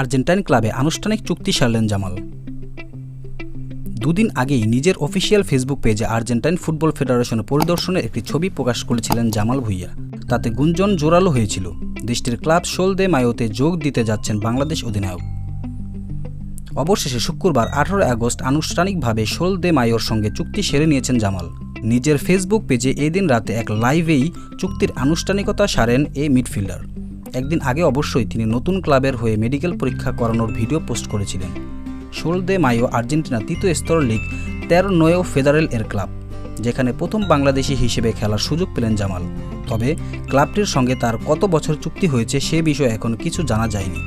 Argentine ক্লাবে আনুষ্ঠানিক চুক্তি সারলেন জামাল। দুদিন আগেই নিজের অফিসিয়াল ফেসবুক পেজে আর্জেন্টাইন ফুটবল ফেডারেশন পরিদর্শনের একটি ছবি প্রকাশ করেছিলেন জামাল ভুঁইয়া। তাতে গুঞ্জন জোরালো হয়েছিল, দেশটির ক্লাব সোল দে মায়োতে যোগ দিতে যাচ্ছেন বাংলাদেশ অধিনায়ক। অবশেষে শুক্রবার 18 আগস্ট আনুষ্ঠানিকভাবে সোল দে মায়োর সঙ্গে চুক্তি সেরে নিয়েছেন জামাল। নিজের ফেসবুক পেজে এদিন রাতে এক লাইভেই চুক্তির আনুষ্ঠানিকতা সারেন এই মিডফিল্ডার। একদিন আগে অবশ্যই তিনি নতুন ক্লাবের হয়ে মেডিকেল পরীক্ষা করানোর ভিডিও পোস্ট করেছিলেন। সোল দে মায়ো আর্জেন্টিনা তৃতীয় স্তর লীগ 13 ফেডারেল এর ক্লাব, যেখানে প্রথম বাংলাদেশি হিসেবে খেলার সুযোগ পেলেন জামাল। তবে ক্লাবটির সঙ্গে তার কত বছর চুক্তি হয়েছে সে বিষয়ে এখন কিছু জানা যায়নি।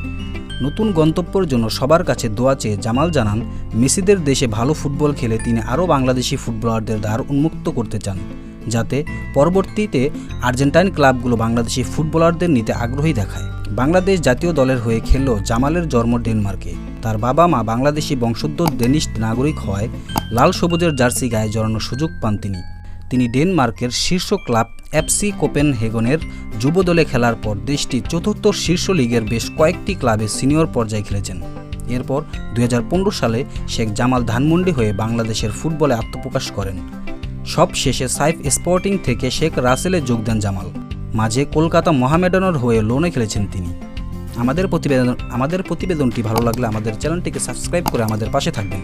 নতুন গন্তব্যের জন্য সবার কাছে দোয়া চেয়ে জামাল জানান, মেসিদের দেশে ভালো ফুটবল খেলে তিনি আরও বাংলাদেশি ফুটবলারদের দ্বার উন্মুক্ত করতে চান, যাতে পরবর্তীতে আর্জেন্টাইন ক্লাবগুলো বাংলাদেশি ফুটবলারদের নিতে আগ্রহী দেখায়। বাংলাদেশ জাতীয় দলের হয়ে খেললেও জামালের জন্ম ডেনমার্কে। তার বাবা মা বাংলাদেশি বংশোদ্ভূত ডেনিশ নাগরিক হওয়ায় লাল সবুজের জার্সি গায়ে জড়ানোর সুযোগ পান তিনি ডেনমার্কের শীর্ষ ক্লাব এফসি কোপেনহেগনের যুব দলে খেলার পর দেশটির চতুর্থ শীর্ষ লীগের বেশ কয়েকটি ক্লাবে সিনিয়র পর্যায়ে খেলেছেন। এরপর 2015 সালে শেখ জামাল ধানমন্ডি হয়ে বাংলাদেশের ফুটবলে আত্মপ্রকাশ করেন। সব শেষে সাইফ স্পোর্টিং থেকে শেখ রাসেলে যোগ দেন জামাল। মাঝে কলকাতা মোহামেডানের হয়ে লোনে খেলেছেন তিনি। আমাদের প্রতিবেদনটি ভালো লাগলে আমাদের চ্যানেলটিকে সাবস্ক্রাইব করে আমাদের পাশে থাকবেন।